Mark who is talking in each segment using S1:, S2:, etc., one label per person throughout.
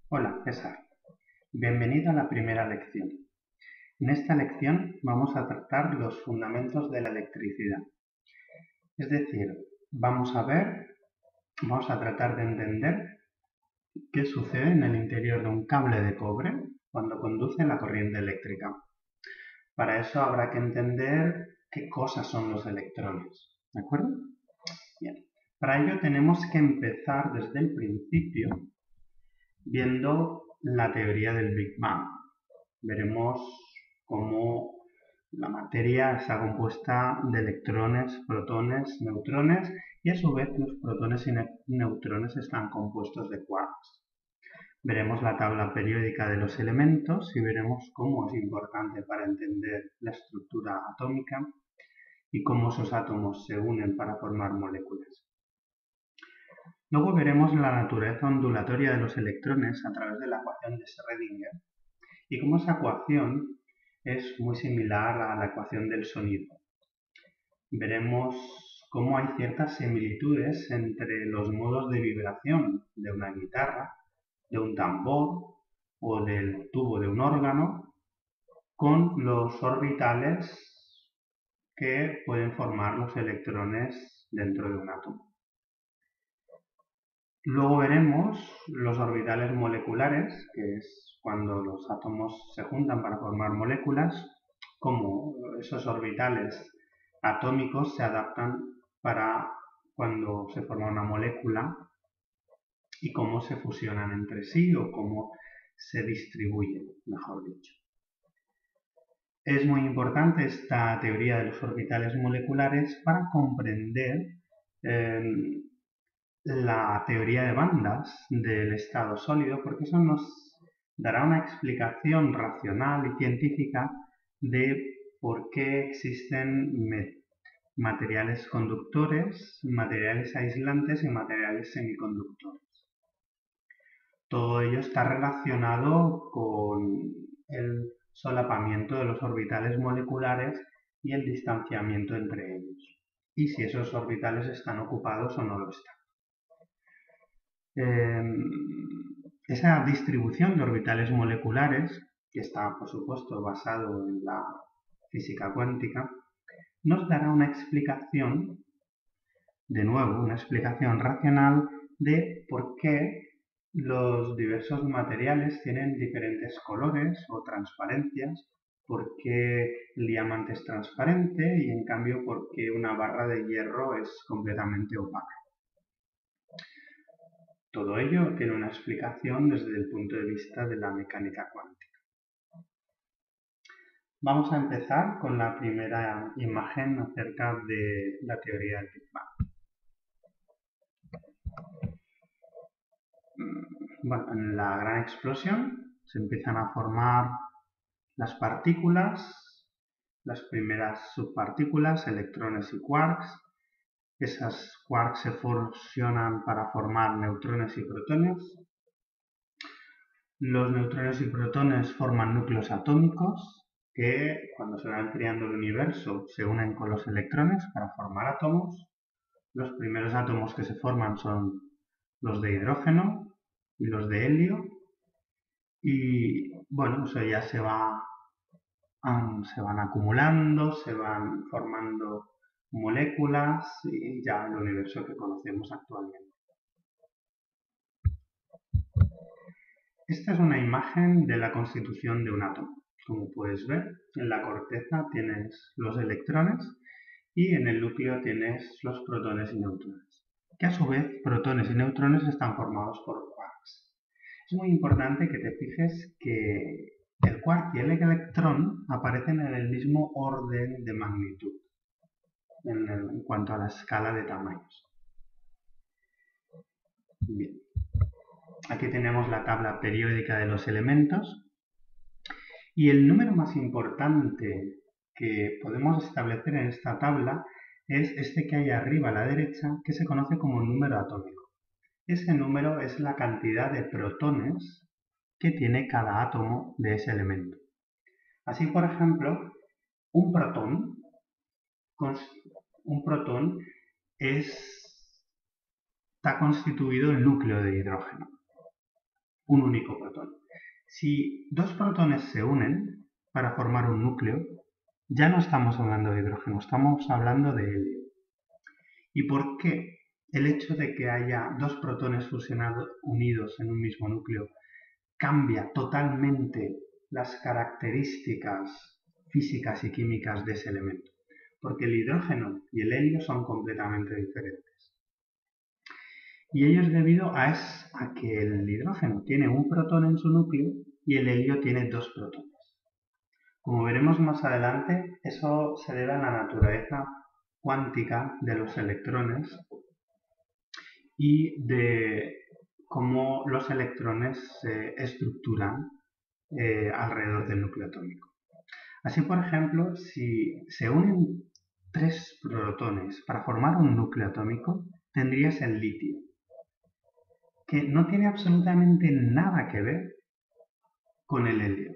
S1: Hola, César. Bienvenido a la primera lección. En esta lección vamos a tratar los fundamentos de la electricidad. Es decir, vamos a tratar de entender qué sucede en el interior de un cable de cobre cuando conduce la corriente eléctrica. Para eso habrá que entender qué cosas son los electrones. ¿De acuerdo? Bien. Para ello tenemos que empezar desde el principio viendo la teoría del Big Bang. Veremos cómo la materia está compuesta de electrones, protones, neutrones y a su vez los protones y neutrones están compuestos de quarks. Veremos la tabla periódica de los elementos y veremos cómo es importante para entender la estructura atómica y cómo esos átomos se unen para formar moléculas. Luego veremos la naturaleza ondulatoria de los electrones a través de la ecuación de Schrödinger y cómo esa ecuación es muy similar a la ecuación del sonido. Veremos cómo hay ciertas similitudes entre los modos de vibración de una guitarra, de un tambor o del tubo de un órgano con los orbitales que pueden formar los electrones dentro de un átomo. Luego veremos los orbitales moleculares, que es cuando los átomos se juntan para formar moléculas, cómo esos orbitales atómicos se adaptan para cuando se forma una molécula y cómo se fusionan entre sí o cómo se distribuyen, mejor dicho. Es muy importante esta teoría de los orbitales moleculares para comprender la teoría de bandas del estado sólido, porque eso nos dará una explicación racional y científica de por qué existen materiales conductores, materiales aislantes y materiales semiconductores. Todo ello está relacionado con el solapamiento de los orbitales moleculares y el distanciamiento entre ellos, y si esos orbitales están ocupados o no lo están. Esa distribución de orbitales moleculares, que está por supuesto basado en la física cuántica, nos dará una explicación, de nuevo, una explicación racional de por qué los diversos materiales tienen diferentes colores o transparencias, por qué el diamante es transparente y en cambio por qué una barra de hierro es completamente opaca. Todo ello tiene una explicación desde el punto de vista de la mecánica cuántica. Vamos a empezar con la primera imagen acerca de la teoría del Big Bang. Bueno, en la gran explosión se empiezan a formar las partículas, las primeras subpartículas, electrones y quarks. Esas quarks se fusionan para formar neutrones y protones. Los neutrones y protones forman núcleos atómicos que, cuando se va enfriando el universo, se unen con los electrones para formar átomos. Los primeros átomos que se forman son los de hidrógeno y los de helio. Y bueno, eso ya se van acumulando, se van formando moléculas y ya el universo que conocemos actualmente. Esta es una imagen de la constitución de un átomo. Como puedes ver, en la corteza tienes los electrones y en el núcleo tienes los protones y neutrones, que a su vez protones y neutrones están formados por quarks. Es muy importante que te fijes que el quark y el electrón aparecen en el mismo orden de magnitud en cuanto a la escala de tamaños. Bien. Aquí tenemos la tabla periódica de los elementos y el número más importante que podemos establecer en esta tabla es este que hay arriba a la derecha, que se conoce como número atómico. Ese número es la cantidad de protones que tiene cada átomo de ese elemento. Así, por ejemplo, un protón está constituido el núcleo de hidrógeno. un único protón. Si dos protones se unen para formar un núcleo, ya no estamos hablando de hidrógeno, estamos hablando de helio. ¿Y por qué el hecho de que haya dos protones fusionados unidos en un mismo núcleo cambia totalmente las características físicas y químicas de ese elemento? Porque el hidrógeno y el helio son completamente diferentes. Y ello es debido a que el hidrógeno tiene un protón en su núcleo y el helio tiene dos protones. Como veremos más adelante, eso se debe a la naturaleza cuántica de los electrones y de cómo los electrones se estructuran alrededor del núcleo atómico. Así, por ejemplo, si se unen tres protones para formar un núcleo atómico, tendrías el litio, que no tiene absolutamente nada que ver con el helio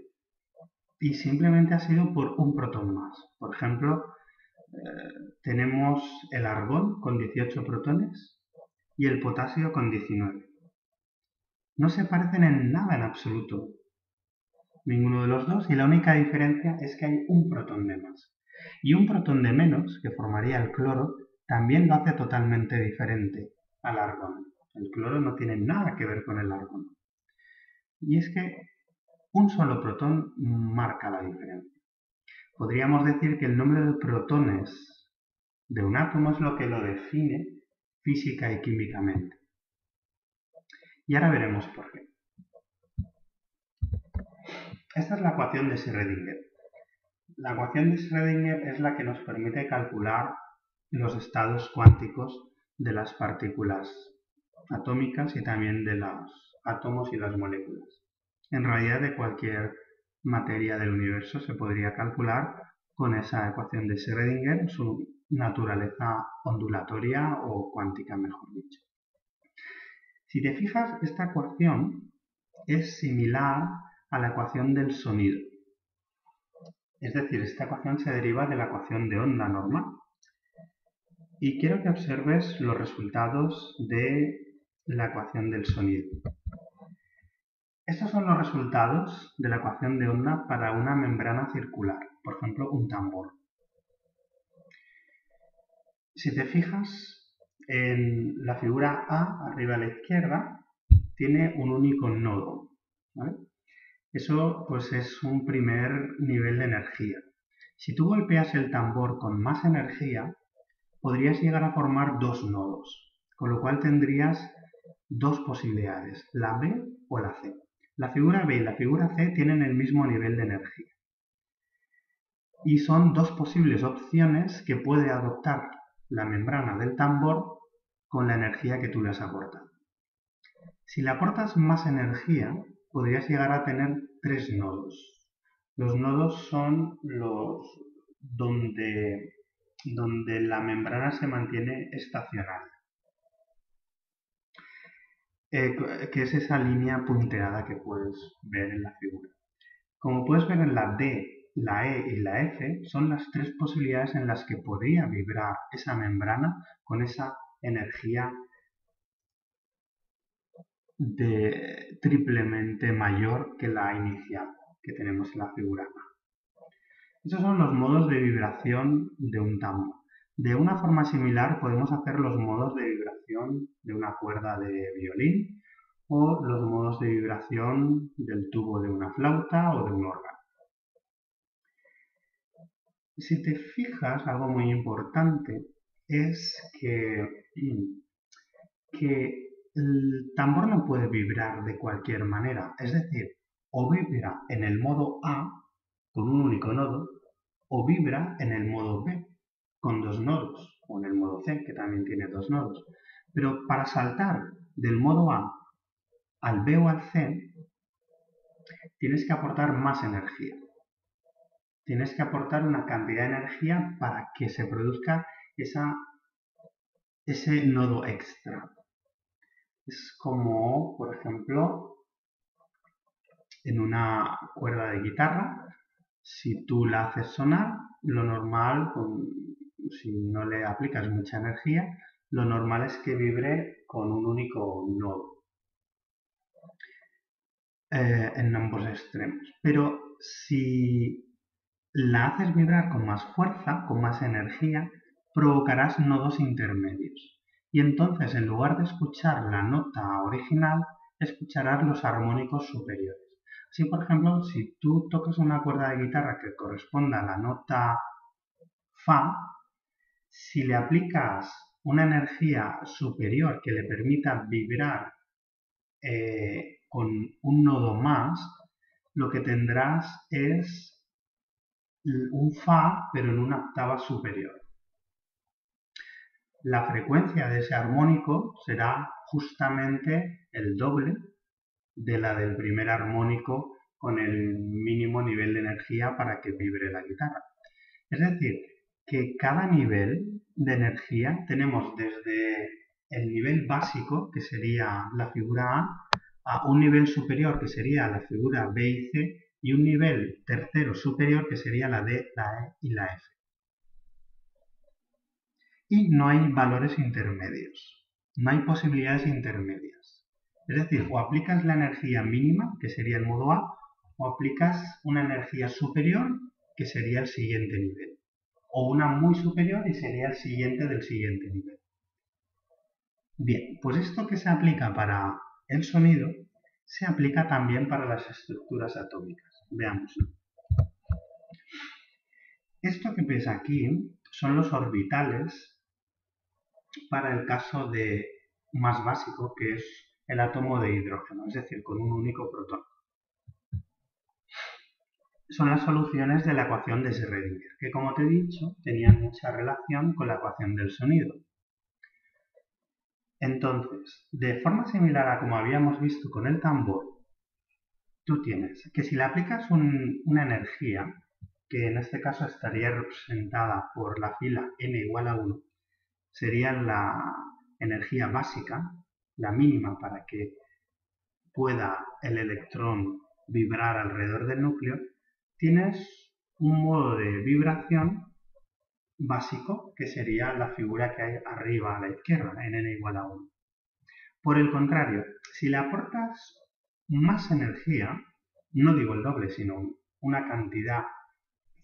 S1: y simplemente ha sido por un protón más. Por ejemplo, tenemos el argón con 18 protones y el potasio con 19. No se parecen en nada en absoluto, ninguno de los dos, y la única diferencia es que hay un protón de más. Y un protón de menos, que formaría el cloro, también lo hace totalmente diferente al argón. El cloro no tiene nada que ver con el argón. Y es que un solo protón marca la diferencia. Podríamos decir que el número de protones de un átomo es lo que lo define física y químicamente. Y ahora veremos por qué. Esta es la ecuación de Schrödinger. La ecuación de Schrödinger es la que nos permite calcular los estados cuánticos de las partículas atómicas y también de los átomos y las moléculas. En realidad, de cualquier materia del universo se podría calcular con esa ecuación de Schrödinger su naturaleza ondulatoria o cuántica, mejor dicho. Si te fijas, esta ecuación es similar a la ecuación del sonido. Es decir, esta ecuación se deriva de la ecuación de onda normal. Y quiero que observes los resultados de la ecuación del sonido. Estos son los resultados de la ecuación de onda para una membrana circular, por ejemplo, un tambor. Si te fijas, en la figura A, arriba a la izquierda, tiene un único nodo, ¿vale? Eso pues es un primer nivel de energía. Si tú golpeas el tambor con más energía, podrías llegar a formar dos nodos, con lo cual tendrías dos posibilidades, la B o la C. La figura B y la figura C tienen el mismo nivel de energía. Y son dos posibles opciones que puede adoptar la membrana del tambor con la energía que tú le has aportado. Si le aportas más energía, podrías llegar a tener tres nodos. Los nodos son los donde la membrana se mantiene estacionaria, que es esa línea punteada que puedes ver en la figura. Como puedes ver en la D, la E y la F, son las tres posibilidades en las que podría vibrar esa membrana con esa energía triplemente mayor que la inicial que tenemos en la figura A. Estos son los modos de vibración de un tambor. De una forma similar podemos hacer los modos de vibración de una cuerda de violín o los modos de vibración del tubo de una flauta o de un órgano. Si te fijas, algo muy importante es que el tambor no puede vibrar de cualquier manera. Es decir, o vibra en el modo A con un único nodo, o vibra en el modo B con dos nodos, o en el modo C, que también tiene dos nodos. Pero para saltar del modo A al B o al C, tienes que aportar más energía. Tienes que aportar una cantidad de energía para que se produzca ese nodo extra. Es como, por ejemplo, en una cuerda de guitarra, si tú la haces sonar, lo normal, si no le aplicas mucha energía, lo normal es que vibre con un único nodo. en ambos extremos. Pero si la haces vibrar con más fuerza, con más energía, provocarás nodos intermedios. Y entonces, en lugar de escuchar la nota original, escucharás los armónicos superiores. Así, por ejemplo, si tú tocas una cuerda de guitarra que corresponda a la nota Fa, si le aplicas una energía superior que le permita vibrar con un nodo más, lo que tendrás es un Fa, pero en una octava superior. La frecuencia de ese armónico será justamente el doble de la del primer armónico con el mínimo nivel de energía para que vibre la guitarra. Es decir, que cada nivel de energía tenemos desde el nivel básico, que sería la figura a un nivel superior, que sería la figura B y C, y un nivel tercero superior, que sería la D, la E y la F. Y no hay valores intermedios, no hay posibilidades intermedias. Es decir, o aplicas la energía mínima, que sería el modo A, o aplicas una energía superior, que sería el siguiente nivel, o una muy superior y sería el siguiente del siguiente nivel. Bien, pues esto que se aplica para el sonido, se aplica también para las estructuras atómicas. Veamos. Esto que ves aquí son los orbitales para el caso más básico, que es el átomo de hidrógeno, es decir, con un único protón. Son las soluciones de la ecuación de Schrödinger, que como te he dicho, tenían mucha relación con la ecuación del sonido. Entonces, de forma similar a como habíamos visto con el tambor, tú tienes que si le aplicas una energía, que en este caso estaría representada por la fila n igual a 1, sería la energía básica, la mínima para que pueda el electrón vibrar alrededor del núcleo, tienes un modo de vibración básico que sería la figura que hay arriba a la izquierda, en n igual a 1. Por el contrario, si le aportas más energía, no digo el doble, sino una cantidad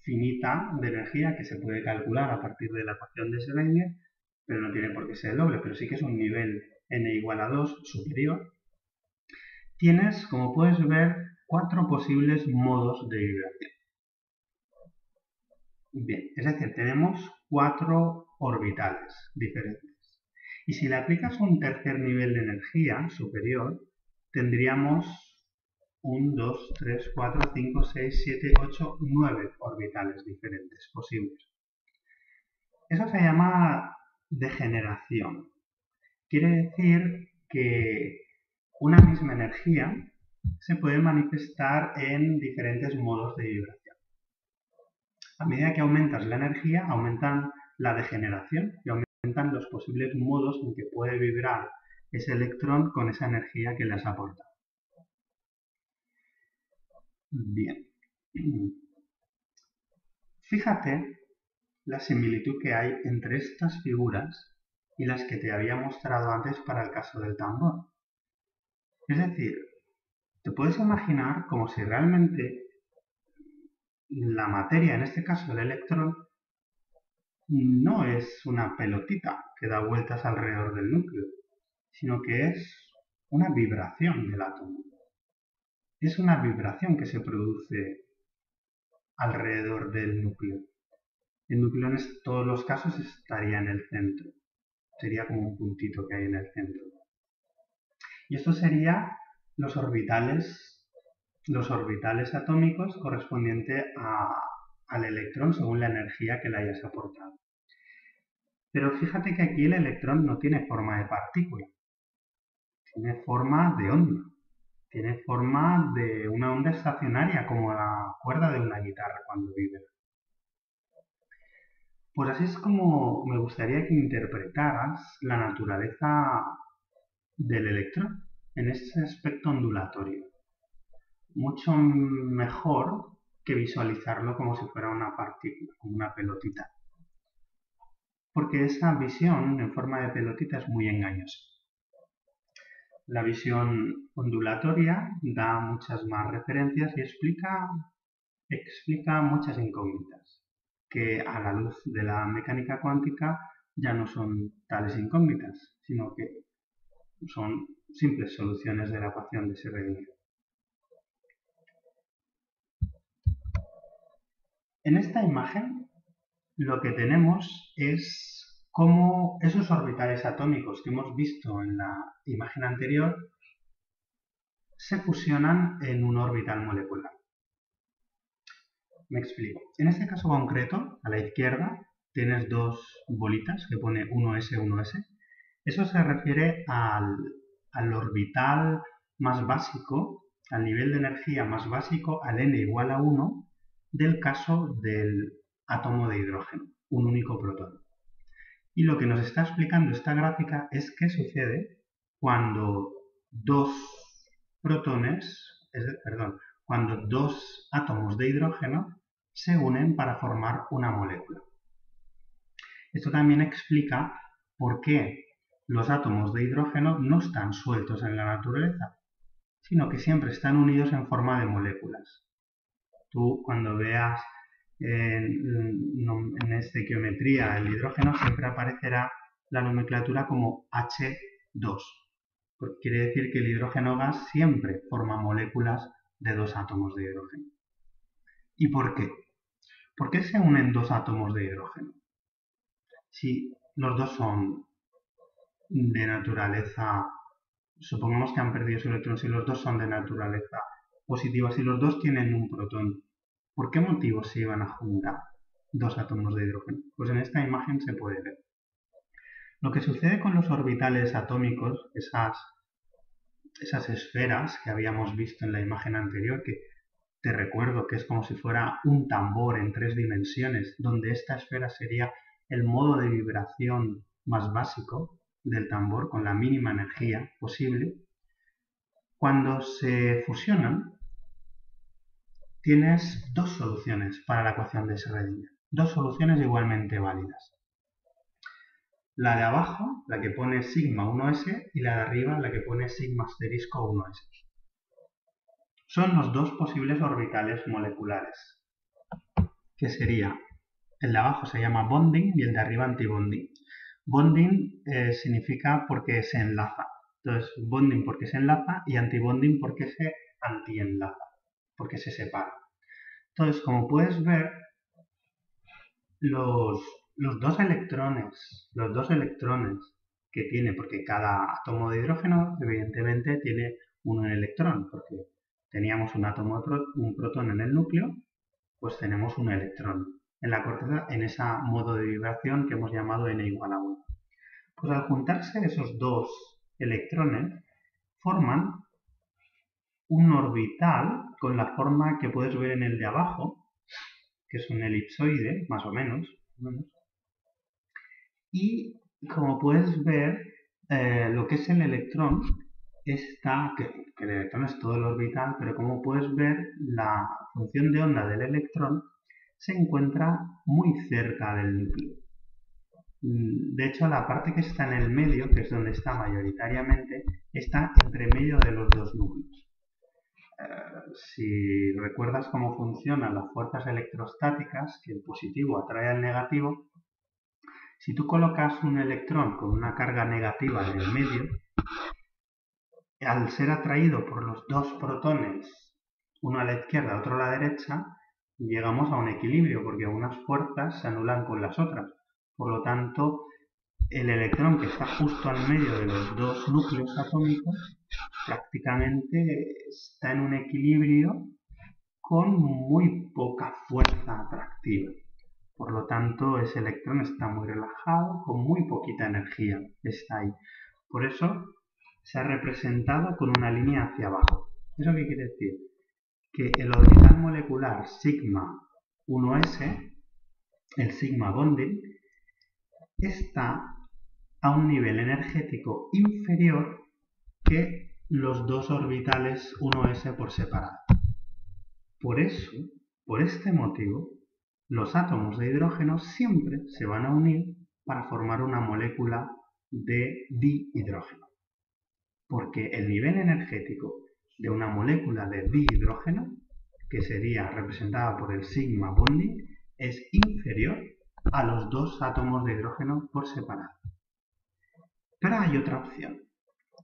S1: finita de energía que se puede calcular a partir de la ecuación de Schrödinger, pero no tiene por qué ser el doble, pero sí que es un nivel n igual a 2 superior, tienes, como puedes ver, 4 posibles modos de vibración. Bien, es decir, tenemos 4 orbitales diferentes. Y si le aplicas un tercer nivel de energía superior, tendríamos 1, 2, 3, 4, 5, 6, 7, 8, 9 orbitales diferentes posibles. Eso se llama degeneración. Quiere decir que una misma energía se puede manifestar en diferentes modos de vibración. A medida que aumentas la energía, aumentan la degeneración y aumentan los posibles modos en que puede vibrar ese electrón con esa energía que le has aportado. Bien. Fíjate la similitud que hay entre estas figuras y las que te había mostrado antes para el caso del tambor. Es decir, te puedes imaginar como si realmente la materia, en este caso el electrón, no es una pelotita que da vueltas alrededor del núcleo, sino que es una vibración del átomo. Es una vibración que se produce alrededor del núcleo. El núcleo en todos los casos estaría en el centro. Sería como un puntito que hay en el centro. Y esto serían los orbitales atómicos correspondientes al electrón según la energía que le hayas aportado. Pero fíjate que aquí el electrón no tiene forma de partícula, tiene forma de onda, tiene forma de una onda estacionaria como la cuerda de una guitarra cuando vibra. Pues así es como me gustaría que interpretaras la naturaleza del electrón en ese aspecto ondulatorio. Mucho mejor que visualizarlo como si fuera una partícula, como una pelotita. Porque esa visión en forma de pelotita es muy engañosa. La visión ondulatoria da muchas más referencias y explica muchas incógnitas, que a la luz de la mecánica cuántica ya no son tales incógnitas, sino que son simples soluciones de la ecuación de Schrödinger. En esta imagen lo que tenemos es cómo esos orbitales atómicos que hemos visto en la imagen anterior se fusionan en un orbital molecular. Me explico. En este caso concreto, a la izquierda, tienes dos bolitas que pone 1s, 1s. Eso se refiere al orbital más básico, al nivel de energía más básico, al n igual a 1, del caso del átomo de hidrógeno, un único protón. Y lo que nos está explicando esta gráfica es qué sucede cuando cuando dos átomos de hidrógeno se unen para formar una molécula. Esto también explica por qué los átomos de hidrógeno no están sueltos en la naturaleza, sino que siempre están unidos en forma de moléculas. Tú, cuando veas en estequiometría el hidrógeno, siempre aparecerá la nomenclatura como H2. Quiere decir que el hidrógeno gas siempre forma moléculas de dos átomos de hidrógeno. ¿Y por qué? ¿Por qué se unen dos átomos de hidrógeno? Si los dos son de naturaleza, supongamos que han perdido su electrón, si los dos son de naturaleza positiva, si los dos tienen un protón, ¿por qué motivo se iban a juntar dos átomos de hidrógeno? Pues en esta imagen se puede ver. Lo que sucede con los orbitales atómicos, esas esferas que habíamos visto en la imagen anterior, que te recuerdo que es como si fuera un tambor en 3 dimensiones, donde esta esfera sería el modo de vibración más básico del tambor con la mínima energía posible. Cuando se fusionan, tienes dos soluciones para la ecuación de Schrödinger, dos soluciones igualmente válidas. La de abajo, la que pone sigma 1s, y la de arriba, la que pone sigma asterisco 1s. Son los dos posibles orbitales moleculares, que sería, el de abajo se llama bonding y el de arriba antibonding. Bonding significa porque se enlaza. Entonces, bonding porque se enlaza y antibonding porque se antienlaza, porque se separa. Entonces, como puedes ver, los dos electrones que tiene, porque cada átomo de hidrógeno evidentemente tiene un electrón, porque teníamos un protón en el núcleo, pues tenemos un electrón en la corteza en ese modo de vibración que hemos llamado n igual a 1. Pues al juntarse esos dos electrones forman un orbital con la forma que puedes ver en el de abajo, que es un elipsoide, más o menos. Y como puedes ver, lo que es el electrón que el electrón es todo el orbital, pero como puedes ver, la función de onda del electrón se encuentra muy cerca del núcleo. De hecho, la parte que está en el medio, que es donde está mayoritariamente, está entre medio de los dos núcleos. Si recuerdas cómo funcionan las fuerzas electrostáticas, que el positivo atrae al negativo, si tú colocas un electrón con una carga negativa en el medio, al ser atraído por los dos protones, uno a la izquierda, otro a la derecha, llegamos a un equilibrio, porque unas fuerzas se anulan con las otras. Por lo tanto, el electrón que está justo al medio de los dos núcleos atómicos prácticamente está en un equilibrio con muy poca fuerza atractiva. Por lo tanto, ese electrón está muy relajado, con muy poquita energía está ahí. Por eso se ha representado con una línea hacia abajo. ¿Eso qué quiere decir? Que el orbital molecular sigma 1s, el sigma bonding, está a un nivel energético inferior que los dos orbitales 1s por separado. Por eso, por este motivo, los átomos de hidrógeno siempre se van a unir para formar una molécula de dihidrógeno. porque el nivel energético de una molécula de dihidrógeno, que sería representada por el sigma bonding, es inferior a los dos átomos de hidrógeno por separado. Pero hay otra opción,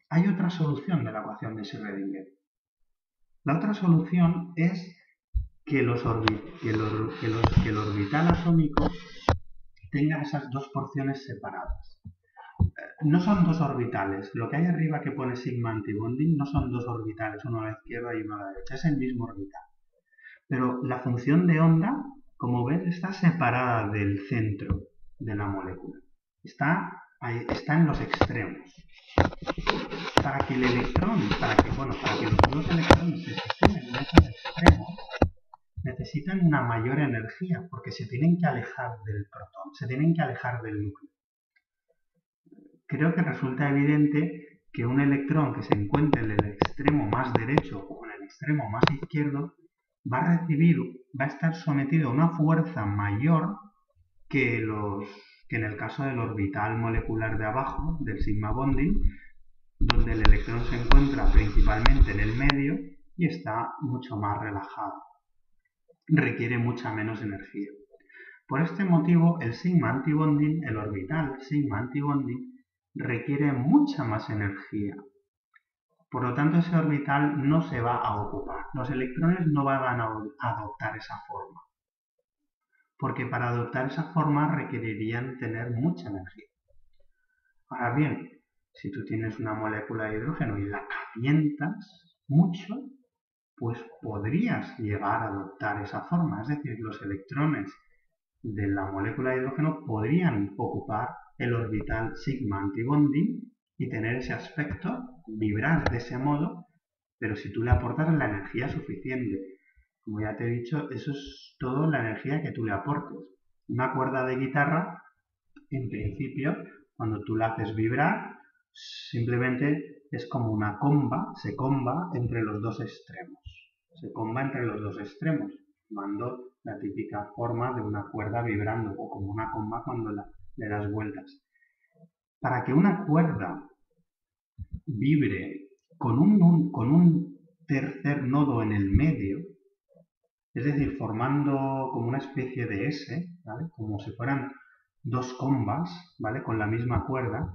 S1: hay otra solución de la ecuación de Schrödinger. La otra solución es que el orbital atómico tenga esas dos porciones separadas. No son dos orbitales, lo que hay arriba que pone sigma antibonding no son dos orbitales, uno a la izquierda y uno a la derecha, es el mismo orbital. Pero la función de onda, como ves, está separada del centro de la molécula. Está en los extremos. Para que el electrón, para que los dos electrones se sitúen en esos extremos, necesitan una mayor energía, porque se tienen que alejar del protón, se tienen que alejar del núcleo. Creo que resulta evidente que un electrón que se encuentre en el extremo más derecho o en el extremo más izquierdo va a estar sometido a una fuerza mayor que en el caso del orbital molecular de abajo, del sigma bonding, donde el electrón se encuentra principalmente en el medio y está mucho más relajado. Requiere mucha menos energía. Por este motivo, el sigma antibonding, el orbital sigma antibonding, requiere mucha más energía. Por lo tanto, ese orbital no se va a ocupar. Los electrones no van a adoptar esa forma. Porque para adoptar esa forma requerirían tener mucha energía. Ahora bien, si tú tienes una molécula de hidrógeno y la calientas mucho, pues podrías llegar a adoptar esa forma. Es decir, los electrones de la molécula de hidrógeno podrían ocupar el orbital sigma antibonding y tener ese aspecto, vibrar de ese modo, pero si tú le aportas la energía suficiente. Como ya te he dicho, eso es todo la energía que tú le aportes. Una cuerda de guitarra, en principio, cuando tú la haces vibrar, simplemente es como una comba, se comba entre los dos extremos. Se comba entre los dos extremos, formando la típica forma de una cuerda vibrando, o como una comba cuando le das vueltas. Para que una cuerda vibre con un tercer nodo en el medio, es decir, formando como una especie de S, ¿vale? Como si fueran dos combas, ¿vale? Con la misma cuerda,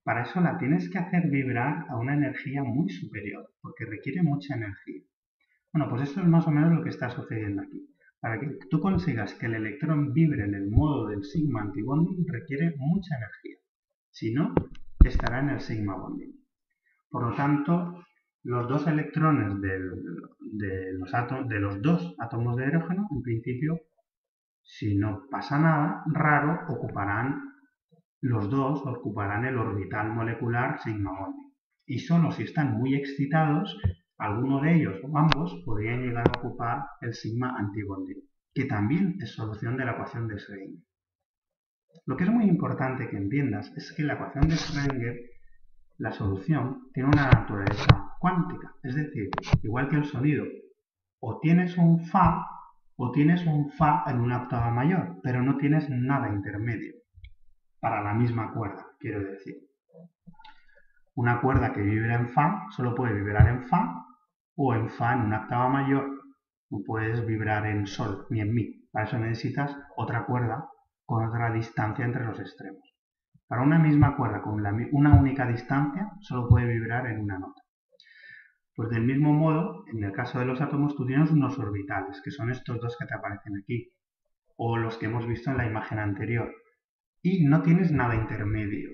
S1: para eso la tienes que hacer vibrar a una energía muy superior, porque requiere mucha energía. Bueno, pues esto es más o menos lo que está sucediendo aquí. Para que tú consigas que el electrón vibre en el modo del sigma antibonding requiere mucha energía. Si no, estará en el sigma bonding. Por lo tanto, los dos electrones de los dos átomos de hidrógeno, en principio, si no pasa nada raro, los dos ocuparán el orbital molecular sigma bonding. Y solo si están muy excitados, alguno de ellos o ambos podrían llegar a ocupar el sigma antibonding, que también es solución de la ecuación de Schrödinger. Lo que es muy importante que entiendas es que la ecuación de Schrödinger, la solución, tiene una naturaleza cuántica, es decir, igual que el sonido, o tienes un fa en una octava mayor, pero no tienes nada intermedio para la misma cuerda, quiero decir. Una cuerda que vibra en fa solo puede vibrar en fa o en fa en una octava mayor. No puedes vibrar en sol ni en mi. Para eso necesitas otra cuerda con otra distancia entre los extremos. Para una misma cuerda con una única distancia solo puede vibrar en una nota. Pues del mismo modo, en el caso de los átomos, tú tienes unos orbitales, que son estos dos que te aparecen aquí, o los que hemos visto en la imagen anterior. Y no tienes nada intermedio.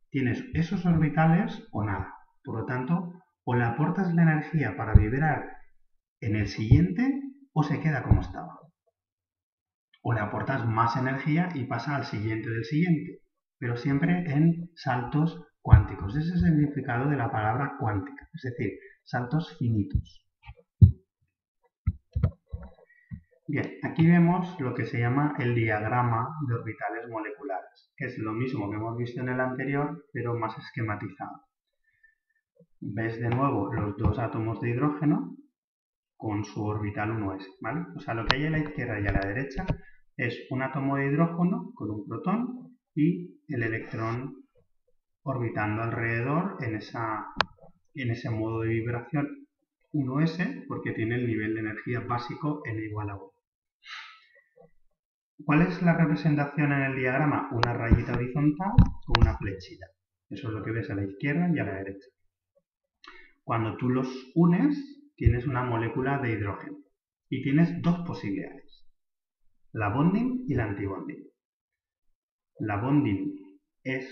S1: Tienes esos orbitales o nada. Por lo tanto, o le aportas la energía para vibrar en el siguiente o se queda como estaba. O le aportas más energía y pasa al siguiente del siguiente, pero siempre en saltos cuánticos. Ese es el significado de la palabra cuántica, es decir, saltos finitos. Bien, aquí vemos lo que se llama el diagrama de orbitales moleculares, que es lo mismo que hemos visto en el anterior, pero más esquematizado. Ves de nuevo los dos átomos de hidrógeno con su orbital 1s, ¿vale? O sea, lo que hay a la izquierda y a la derecha es un átomo de hidrógeno con un protón y el electrón orbitando alrededor en en ese modo de vibración 1s porque tiene el nivel de energía básico n igual a 1. ¿Cuál es la representación en el diagrama? Una rayita horizontal con una flechita. Eso es lo que ves a la izquierda y a la derecha. Cuando tú los unes, tienes una molécula de hidrógeno y tienes dos posibilidades, la bonding y la antibonding. La bonding es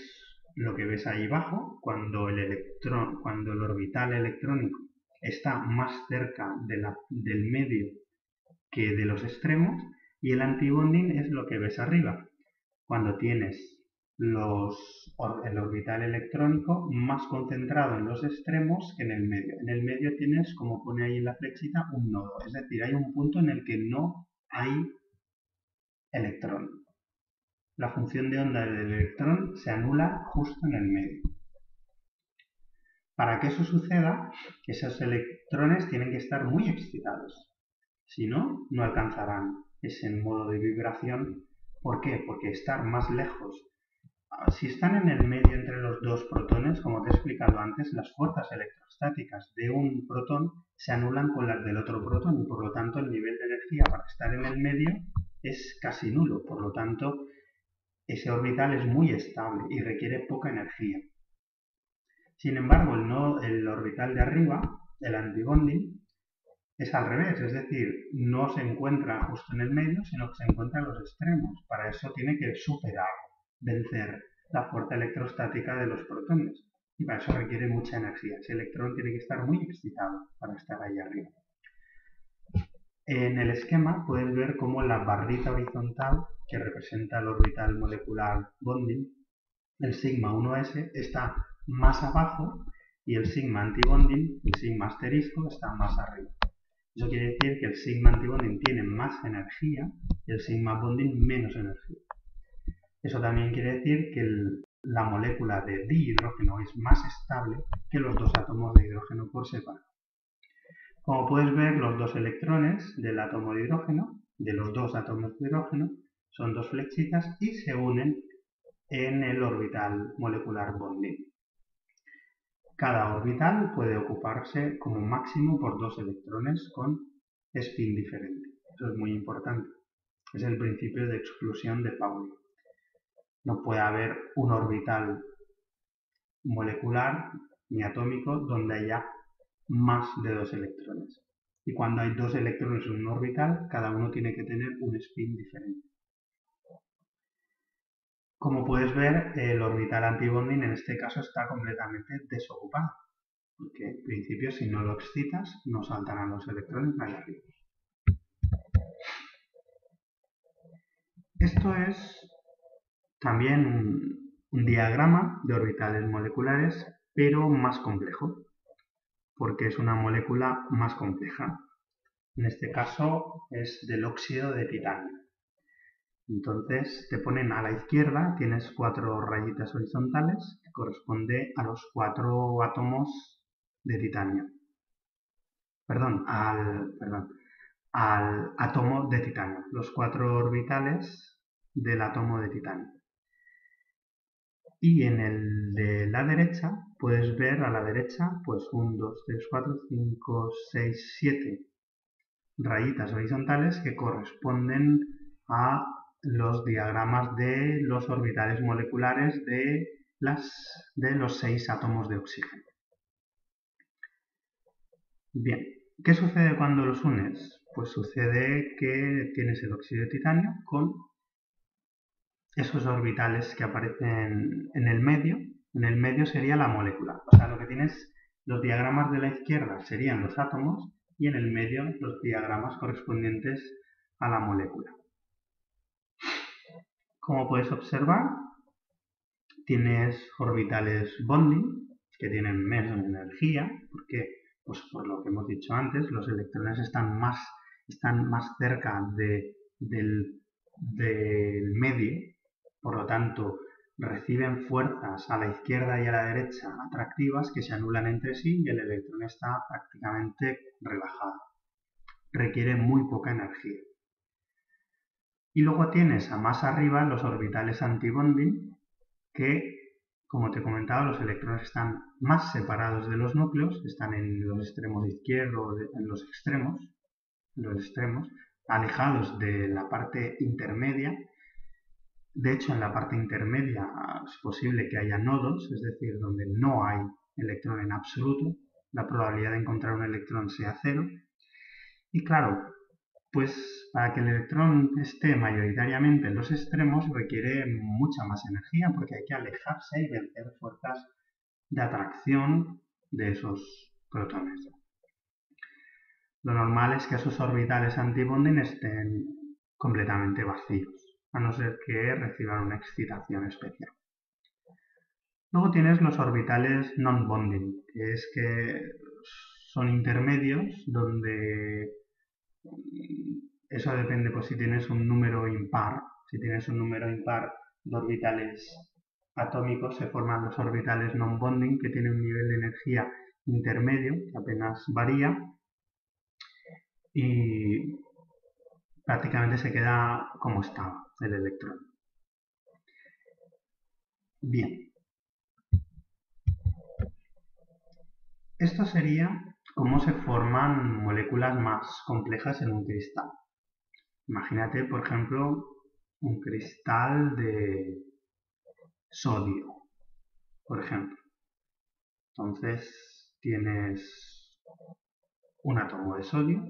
S1: lo que ves ahí abajo, cuando el orbital electrónico está más cerca del medio que de los extremos, y el antibonding es lo que ves arriba, cuando tienes el orbital electrónico más concentrado en los extremos que en el medio. En el medio tienes, como pone ahí en la flechita, un nodo, es decir, hay un punto en el que no hay electrón. La función de onda del electrón se anula justo en el medio. Para que eso suceda, esos electrones tienen que estar muy excitados. Si no, no alcanzarán ese modo de vibración. ¿Por qué? Porque estar más lejos. Si están en el medio entre los dos protones, como te he explicado antes, las fuerzas electrostáticas de un protón se anulan con las del otro protón y por lo tanto el nivel de energía para estar en el medio es casi nulo. Por lo tanto, ese orbital es muy estable y requiere poca energía. Sin embargo, el orbital de arriba, el antibonding, es al revés, es decir, no se encuentra justo en el medio, sino que se encuentra en los extremos. Para eso tiene que superar, vencer la fuerza electrostática de los protones. Y para eso requiere mucha energía. Ese electrón tiene que estar muy excitado para estar ahí arriba. En el esquema puedes ver cómo la barrita horizontal, que representa el orbital molecular bonding, el sigma 1s, está más abajo y el sigma antibonding, el sigma asterisco, está más arriba. Eso quiere decir que el sigma antibonding tiene más energía y el sigma bonding menos energía. Eso también quiere decir que la molécula de dihidrógeno es más estable que los dos átomos de hidrógeno por separado. Como puedes ver, los dos electrones del átomo de hidrógeno, de los dos átomos de hidrógeno, son dos flechitas y se unen en el orbital molecular bonding. Cada orbital puede ocuparse como máximo por dos electrones con spin diferente. Eso es muy importante. Es el principio de exclusión de Pauli. No puede haber un orbital molecular ni atómico donde haya más de dos electrones. Y cuando hay dos electrones en un orbital, cada uno tiene que tener un spin diferente. Como puedes ver, el orbital antibonding en este caso está completamente desocupado, porque en principio si no lo excitas no saltarán los electrones allá arriba. Esto es también un diagrama de orbitales moleculares, pero más complejo, porque es una molécula más compleja. En este caso es del óxido de titanio. Entonces te ponen a la izquierda, tienes 4 rayitas horizontales que corresponde a los 4 átomos de titanio. Al átomo de titanio, los 4 orbitales del átomo de titanio. Y en el de la derecha puedes ver a la derecha pues 1, 2, 3, 4, 5, 6, 7 rayitas horizontales que corresponden a los diagramas de los orbitales moleculares de los 6 átomos de oxígeno. Bien, ¿qué sucede cuando los unes? Pues sucede que tienes el óxido de titanio con esos orbitales que aparecen en el medio. En el medio sería la molécula. O sea, lo que tienes, los diagramas de la izquierda serían los átomos y en el medio los diagramas correspondientes a la molécula. Como puedes observar, tienes orbitales bonding que tienen menos energía. ¿Por qué? Pues por lo que hemos dicho antes, los electrones están más cerca del medio, por lo tanto reciben fuerzas a la izquierda y a la derecha atractivas que se anulan entre sí y el electrón está prácticamente relajado. Requiere muy poca energía. Y luego tienes a más arriba los orbitales antibonding que, como te he comentado, los electrones están más separados de los núcleos, están en los extremos izquierdos, en los extremos, alejados de la parte intermedia. De hecho, en la parte intermedia es posible que haya nodos, es decir, donde no hay electrón en absoluto. La probabilidad de encontrar un electrón sea 0. Y claro, pues para que el electrón esté mayoritariamente en los extremos requiere mucha más energía porque hay que alejarse y vencer fuerzas de atracción de esos protones. Lo normal es que esos orbitales antibonding estén completamente vacíos, a no ser que reciban una excitación especial. Luego tienes los orbitales non-bonding, que es que son intermedios donde eso depende, pues si tienes un número impar. Si tienes un número impar de orbitales atómicos, se forman los orbitales non-bonding, que tienen un nivel de energía intermedio, que apenas varía, y prácticamente se queda como estaba el electrón. Bien. Esto sería cómo se forman moléculas más complejas en un cristal. Imagínate, por ejemplo, un cristal de sodio, por ejemplo. Entonces tienes un átomo de sodio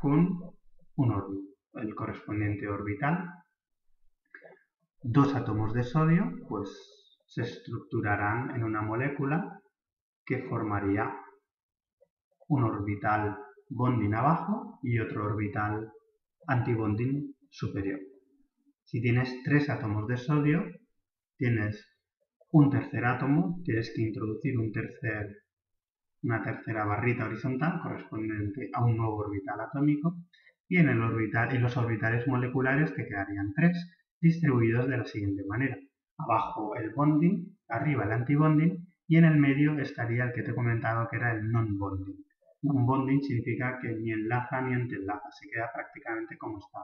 S1: con el correspondiente orbital. Dos átomos de sodio pues se estructurarán en una molécula que formaría un orbital bonding abajo y otro orbital antibonding superior. Si tienes 3 átomos de sodio, tienes un tercer átomo, tienes que introducir una tercera barrita horizontal correspondiente a un nuevo orbital atómico, y en los orbitales moleculares te quedarían 3, distribuidos de la siguiente manera: abajo el bonding, arriba el antibonding, y en el medio estaría el que te he comentado, que era el non-bonding. Non-bonding significa que ni enlaza ni entrelaza, se queda prácticamente como está.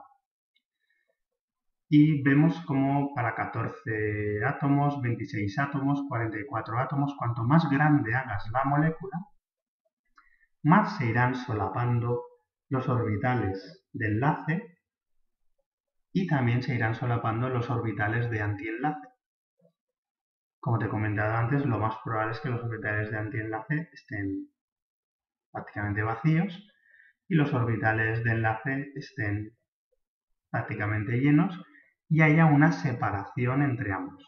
S1: Y vemos como para 14 átomos, 26 átomos, 44 átomos, cuanto más grande hagas la molécula, más se irán solapando los orbitales de enlace y también se irán solapando los orbitales de antienlace. Como te he comentado antes, lo más probable es que los orbitales de antienlace estén prácticamente vacíos y los orbitales de enlace estén prácticamente llenos y haya una separación entre ambos.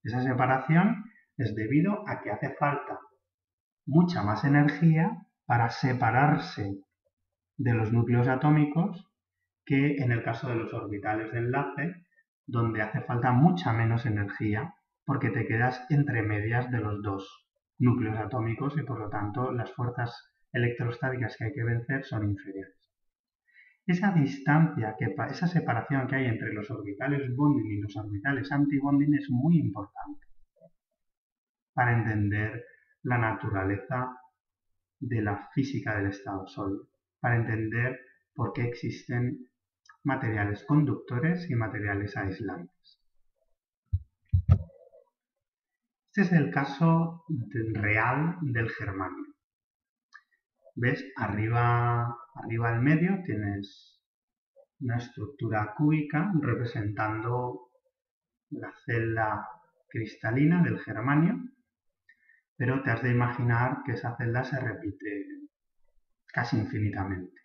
S1: Esa separación es debido a que hace falta mucha más energía para separarse de los núcleos atómicos que en el caso de los orbitales de enlace, donde hace falta mucha menos energía porque te quedas entre medias de los dos núcleos atómicos y por lo tanto las fuerzas electrostáticas que hay que vencer son inferiores. Esa distancia, esa separación que hay entre los orbitales bonding y los orbitales antibonding es muy importante para entender la naturaleza de la física del estado sólido, para entender por qué existen materiales conductores y materiales aislantes. Este es el caso real del germanio. ¿Ves? Arriba al medio tienes una estructura cúbica representando la celda cristalina del germanio, pero te has de imaginar que esa celda se repite casi infinitamente,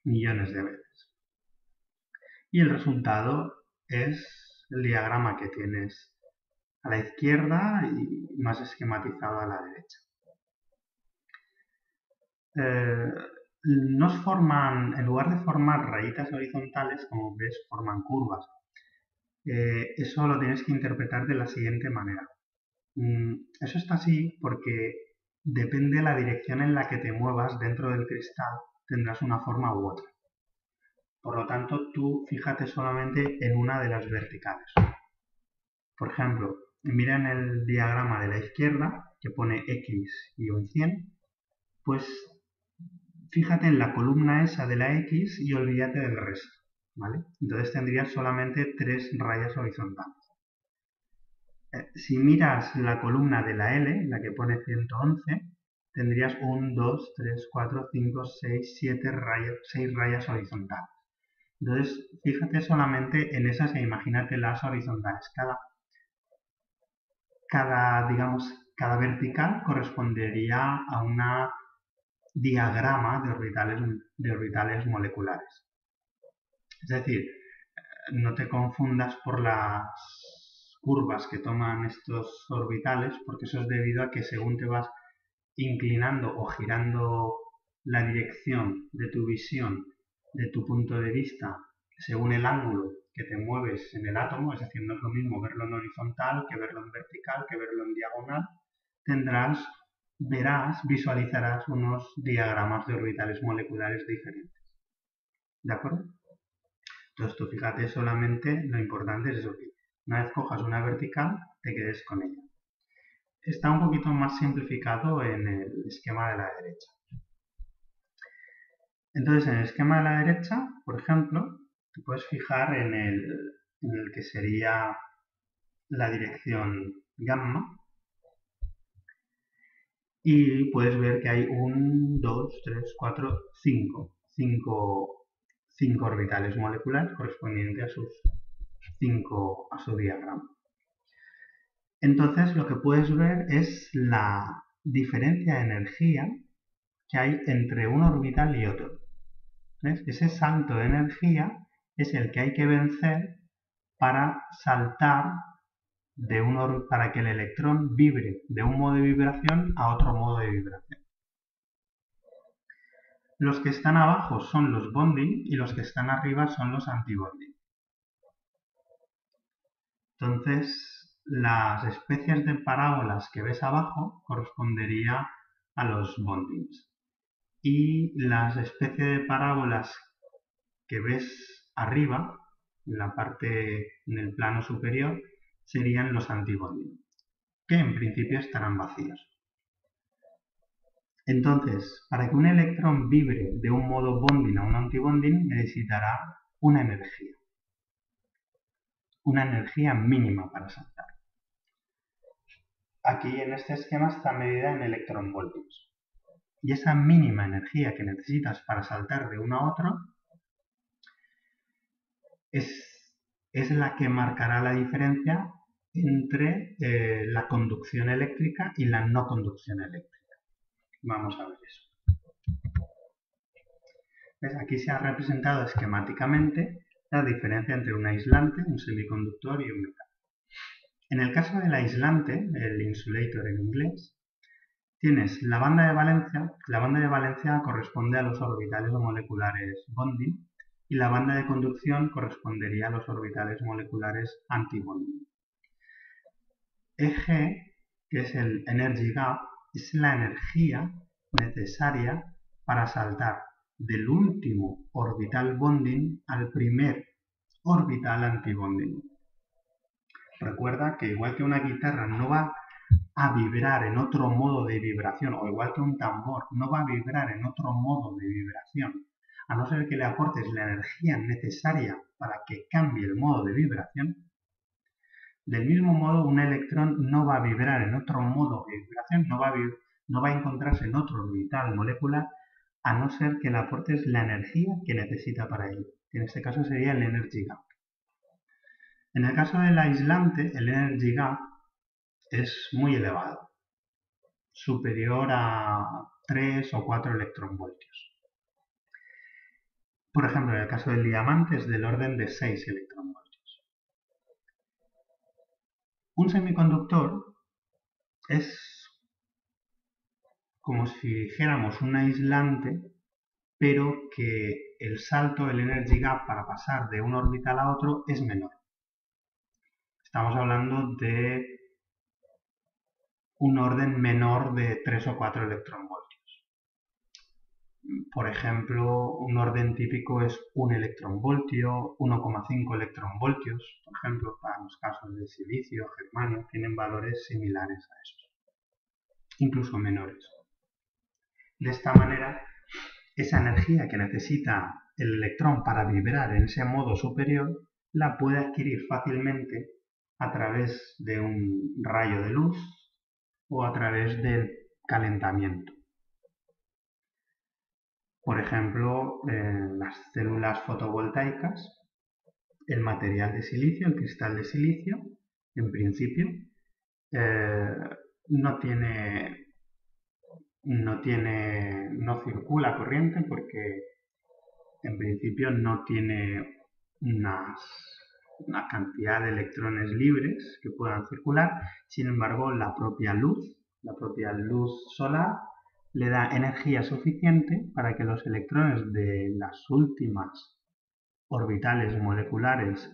S1: millones de veces. Y el resultado es el diagrama que tienes a la izquierda y más esquematizado a la derecha. Nos forman, en lugar de formar rayitas horizontales, como ves, forman curvas. Eso lo tienes que interpretar de la siguiente manera. Eso está así porque depende de la dirección en la que te muevas dentro del cristal, tendrás una forma u otra. Por lo tanto, tú fíjate solamente en una de las verticales. Por ejemplo, mira en el diagrama de la izquierda, que pone X y un 100, pues fíjate en la columna esa de la X y olvídate del resto, ¿vale? Entonces tendrías solamente 3 rayas horizontales. Si miras la columna de la L, la que pone 111, tendrías 1, 2, 3, 4, 5, 6, 7 rayas, 6 rayas horizontales. Entonces, fíjate solamente en esas e imagínate las horizontales. Cada vertical correspondería a un diagrama de orbitales moleculares. Es decir, no te confundas por las curvas que toman estos orbitales, porque eso es debido a que según te vas inclinando o girando la dirección de tu visión, de tu punto de vista, según el ángulo que te mueves en el átomo, es decir, no es lo mismo verlo en horizontal que verlo en vertical, que verlo en diagonal, visualizarás unos diagramas de orbitales moleculares diferentes. ¿De acuerdo? Entonces tú fíjate solamente, lo importante es eso, que una vez cojas una vertical, te quedes con ella. Está un poquito más simplificado en el esquema de la derecha. Entonces, en el esquema de la derecha, por ejemplo, te puedes fijar en el que sería la dirección gamma y puedes ver que hay 1, 2, 3, 4, 5 orbitales moleculares correspondientes a su diagrama. Entonces, lo que puedes ver es la diferencia de energía que hay entre un orbital y otro. ¿Ves? Ese salto de energía es el que hay que vencer para saltar para que el electrón vibre de un modo de vibración a otro modo de vibración. Los que están abajo son los bonding y los que están arriba son los antibonding. Entonces, las especies de parábolas que ves abajo corresponderían a los bondings. Y las especies de parábolas que ves arriba, en el plano superior, serían los antibonding, que en principio estarán vacíos. Entonces, para que un electrón vibre de un modo bonding a un antibonding, necesitará una energía mínima para saltar. Aquí en este esquema está medida en electronvoltios. Y esa mínima energía que necesitas para saltar de uno a otro es la que marcará la diferencia entre la conducción eléctrica y la no conducción eléctrica. Vamos a ver eso. ¿Ves? Aquí se ha representado esquemáticamente la diferencia entre un aislante, un semiconductor y un metal. En el caso del aislante, el insulator en inglés, tienes la banda de valencia. La banda de valencia corresponde a los orbitales moleculares bonding y la banda de conducción correspondería a los orbitales moleculares antibonding. EG, que es el energy gap, es la energía necesaria para saltar del último orbital bonding al primer orbital antibonding. Recuerda que igual que una guitarra no va a vibrar en otro modo de vibración, o igual que un tambor no va a vibrar en otro modo de vibración, a no ser que le aportes la energía necesaria para que cambie el modo de vibración, del mismo modo un electrón no va a vibrar en otro modo de vibración, no va a encontrarse en otro orbital molecular, a no ser que le aportes la energía que necesita para ello, que en este caso sería el energy gap. En el caso del aislante, el energy gap es muy elevado, superior a 3 o 4 electronvoltios. Por ejemplo, en el caso del diamante es del orden de 6 electronvoltios. Un semiconductor es como si dijéramos un aislante, pero que el salto, el energy gap para pasar de un orbital a otro es menor. Estamos hablando de un orden menor de 3 o 4 electronvoltios. Por ejemplo, un orden típico es 1 electronvoltio, 1,5 electronvoltios, por ejemplo, para los casos de silicio, germanio, tienen valores similares a esos, incluso menores. De esta manera, esa energía que necesita el electrón para vibrar en ese modo superior la puede adquirir fácilmente a través de un rayo de luz o a través del calentamiento. Por ejemplo, en las células fotovoltaicas, el material de silicio, el cristal de silicio, en principio, no circula corriente porque en principio no tiene una cantidad de electrones libres que puedan circular. Sin embargo, la propia luz solar le da energía suficiente para que los electrones de las últimas orbitales moleculares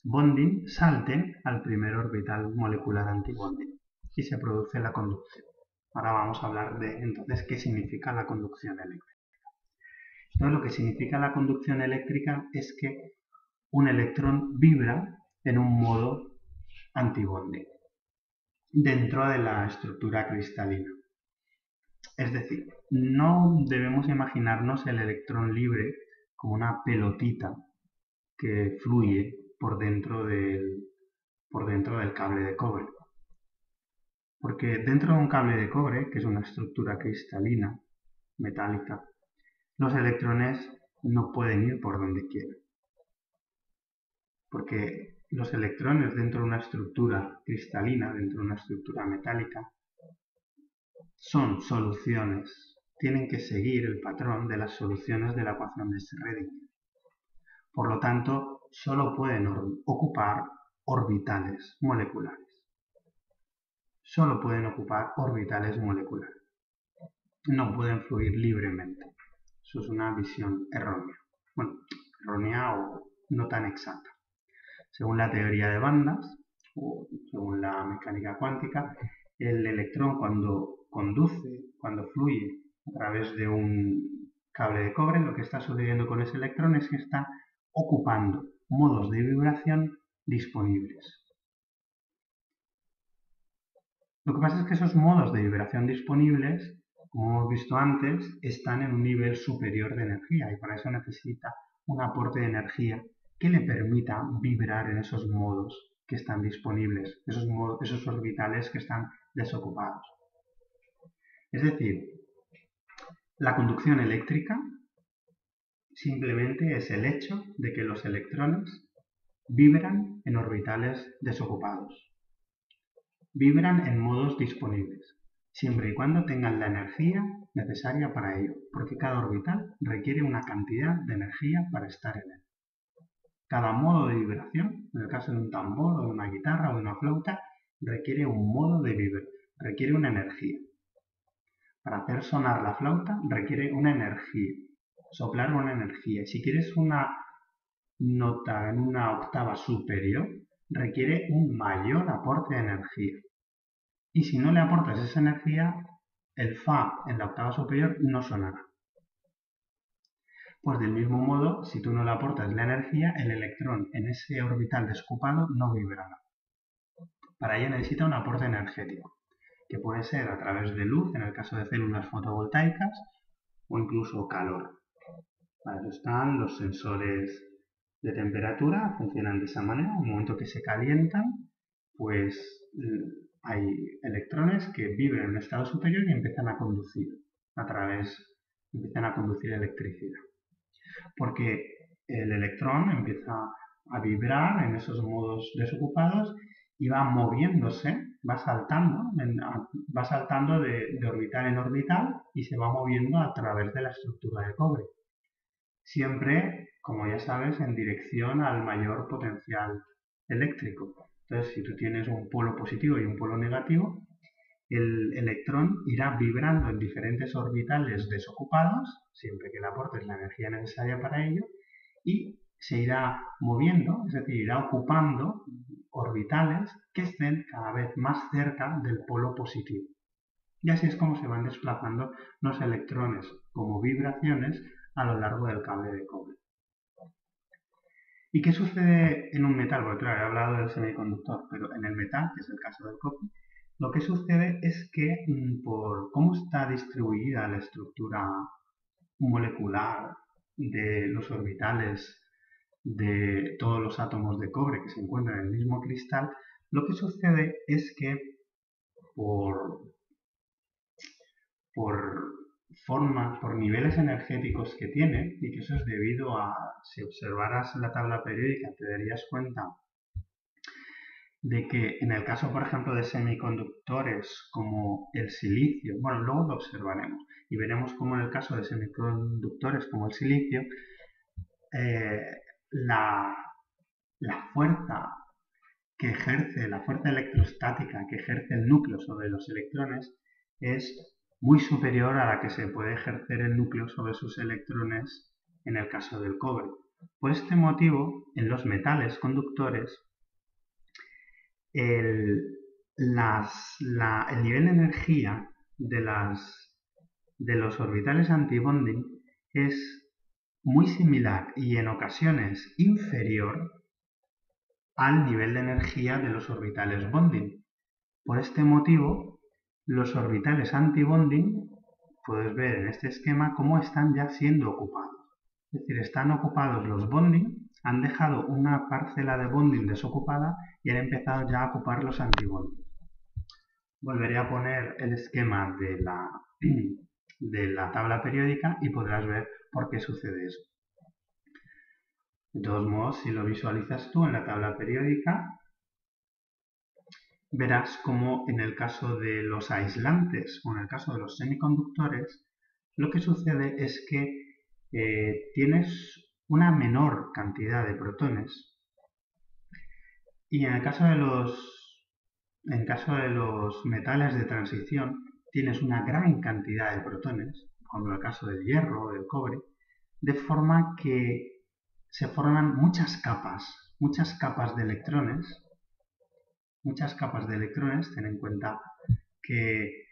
S1: bonding salten al primer orbital molecular antibonding y se produce la conducción. Ahora vamos a hablar de entonces qué significa la conducción eléctrica. Entonces, lo que significa la conducción eléctrica es que un electrón vibra en un modo antibonding dentro de la estructura cristalina. Es decir, no debemos imaginarnos el electrón libre como una pelotita que fluye por dentro del cable de cobre. Porque dentro de un cable de cobre, que es una estructura cristalina, metálica, los electrones no pueden ir por donde quieran. Porque los electrones dentro de una estructura cristalina, dentro de una estructura metálica, son soluciones, tienen que seguir el patrón de las soluciones de la ecuación de Schrödinger. Por lo tanto, solo pueden ocupar orbitales moleculares. Solo pueden ocupar orbitales moleculares. No pueden fluir libremente. Eso es una visión errónea. Bueno, errónea o no tan exacta. Según la teoría de bandas, o según la mecánica cuántica, el electrón cuando fluye a través de un cable de cobre, lo que está sucediendo con ese electrón es que está ocupando modos de vibración disponibles. Lo que pasa es que esos modos de vibración disponibles, como hemos visto antes, están en un nivel superior de energía y para eso necesita un aporte de energía que le permita vibrar en esos modos que están disponibles, esos orbitales que están desocupados. Es decir, la conducción eléctrica simplemente es el hecho de que los electrones vibran en orbitales desocupados. Vibran en modos disponibles, siempre y cuando tengan la energía necesaria para ello, porque cada orbital requiere una cantidad de energía para estar en él. Cada modo de vibración, en el caso de un tambor o de una guitarra o de una flauta, requiere un modo de vibrar, requiere una energía. Para hacer sonar la flauta requiere una energía, soplar una energía. Y si quieres una nota en una octava superior, requiere un mayor aporte de energía. Y si no le aportas esa energía, el Fa en la octava superior no sonará. Pues del mismo modo, si tú no le aportas la energía, el electrón en ese orbital desocupado no vibrará. Para ello necesita un aporte energético, que puede ser a través de luz, en el caso de células fotovoltaicas, o incluso calor. Para eso están los sensores de temperatura, funcionan de esa manera. En el momento que se calientan, pues hay electrones que vibran en un estado superior y empiezan a conducir electricidad. Porque el electrón empieza a vibrar en esos modos desocupados y va moviéndose, va saltando de orbital en orbital y se va moviendo a través de la estructura de cobre. Siempre, como ya sabes, en dirección al mayor potencial eléctrico. Entonces, si tú tienes un polo positivo y un polo negativo, el electrón irá vibrando en diferentes orbitales desocupados, siempre que le aportes la energía necesaria para ello, y se irá moviendo, es decir, irá ocupando orbitales que estén cada vez más cerca del polo positivo. Y así es como se van desplazando los electrones como vibraciones a lo largo del cable de cobre. ¿Y qué sucede en un metal? Porque claro, he hablado del semiconductor, pero en el metal, que es el caso del cobre, lo que sucede es que por cómo está distribuida la estructura molecular de los orbitales de todos los átomos de cobre que se encuentran en el mismo cristal, Lo que sucede es que por por niveles energéticos que tiene, y que eso es debido a, si observaras la tabla periódica, te darías cuenta de que en el caso, por ejemplo, de semiconductores como el silicio, bueno, luego lo observaremos y veremos cómo en el caso de semiconductores como el silicio, eh, la, la fuerza la fuerza electrostática que ejerce el núcleo sobre los electrones es muy superior a la que se puede ejercer el núcleo sobre sus electrones en el caso del cobre. Por este motivo, en los metales conductores, el nivel de energía de los orbitales antibonding es muy similar y en ocasiones inferior al nivel de energía de los orbitales bonding. Por este motivo, los orbitales antibonding, puedes ver en este esquema cómo están ya siendo ocupados. Es decir, están ocupados los bonding, han dejado una parcela de bonding desocupada y han empezado ya a ocupar los antibonding. Volveré a poner el esquema de la tabla periódica y podrás ver por qué sucede eso. De todos modos, si lo visualizas tú en la tabla periódica, verás cómo en el caso de los aislantes o en el caso de los semiconductores, lo que sucede es que tienes una menor cantidad de protones y en el caso de los metales de transición tienes una gran cantidad de protones, como en el caso del hierro o del cobre, de forma que se forman muchas capas de electrones. Ten en cuenta que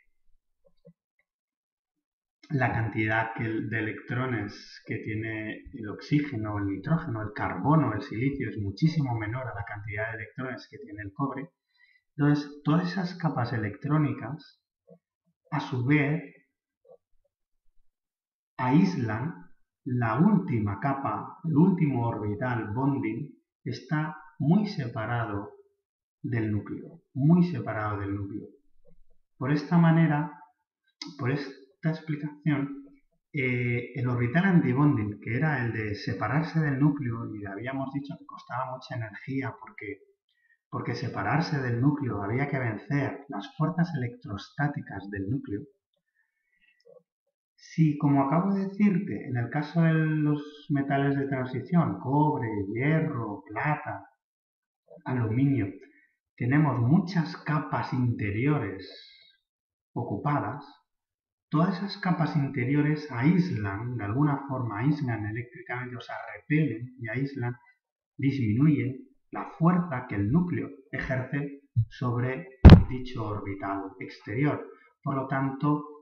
S1: la cantidad de electrones que tiene el oxígeno, el nitrógeno, el carbono, el silicio es muchísimo menor a la cantidad de electrones que tiene el cobre. Entonces, todas esas capas electrónicas, a su vez, aíslan la última capa, el último orbital bonding, está muy separado del núcleo, Por esta manera, por esta explicación, el orbital antibonding, que era el de separarse del núcleo, y habíamos dicho que costaba mucha energía porque separarse del núcleo había que vencer las fuerzas electrostáticas del núcleo. Si, como acabo de decirte, en el caso de los metales de transición, cobre, hierro, plata, aluminio, tenemos muchas capas interiores ocupadas, todas esas capas interiores aíslan, de alguna forma aíslan eléctricamente, o sea, repelen y aíslan, disminuyen la fuerza que el núcleo ejerce sobre dicho orbital exterior. Por lo tanto,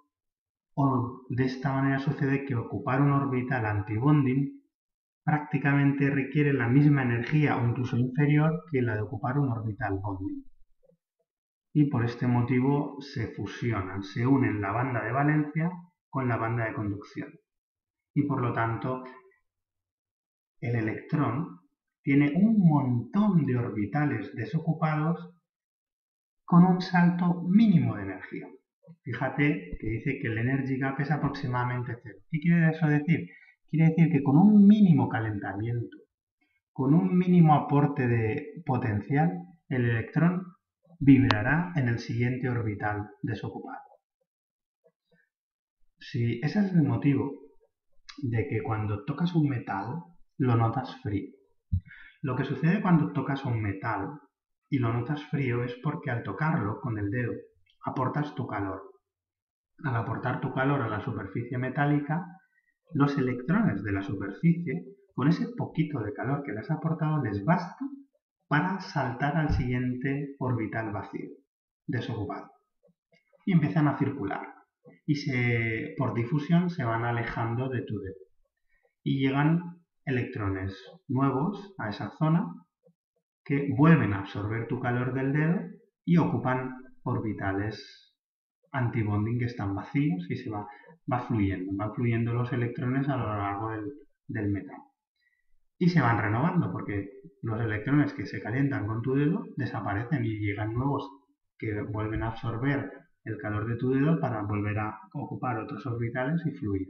S1: de esta manera sucede que ocupar un orbital antibonding prácticamente requiere la misma energía o incluso inferior que la de ocupar un orbital bonding. Y por este motivo se fusionan, se unen la banda de valencia con la banda de conducción. Y por lo tanto, el electrón tiene un montón de orbitales desocupados con un salto mínimo de energía. Fíjate que dice que el energy gap es aproximadamente cero. ¿Qué quiere eso decir? Quiere decir que con un mínimo calentamiento, con un mínimo aporte de potencial, el electrón vibrará en el siguiente orbital desocupado. Si ese es el motivo de que cuando tocas un metal lo notas frío. Lo que sucede cuando tocas un metal y lo notas frío es porque al tocarlo con el dedo aportas tu calor. Al aportar tu calor a la superficie metálica, los electrones de la superficie, con ese poquito de calor que les has aportado, les basta para saltar al siguiente orbital vacío, desocupado. Y empiezan a circular. Y por difusión se van alejando de tu dedo. Y llegan electrones nuevos a esa zona que vuelven a absorber tu calor del dedo y ocupan orbitales antibonding que están vacíos y van fluyendo los electrones a lo largo del metal. y se van renovando porque los electrones que se calientan con tu dedo desaparecen y llegan nuevos que vuelven a absorber el calor de tu dedo para volver a ocupar otros orbitales y fluir.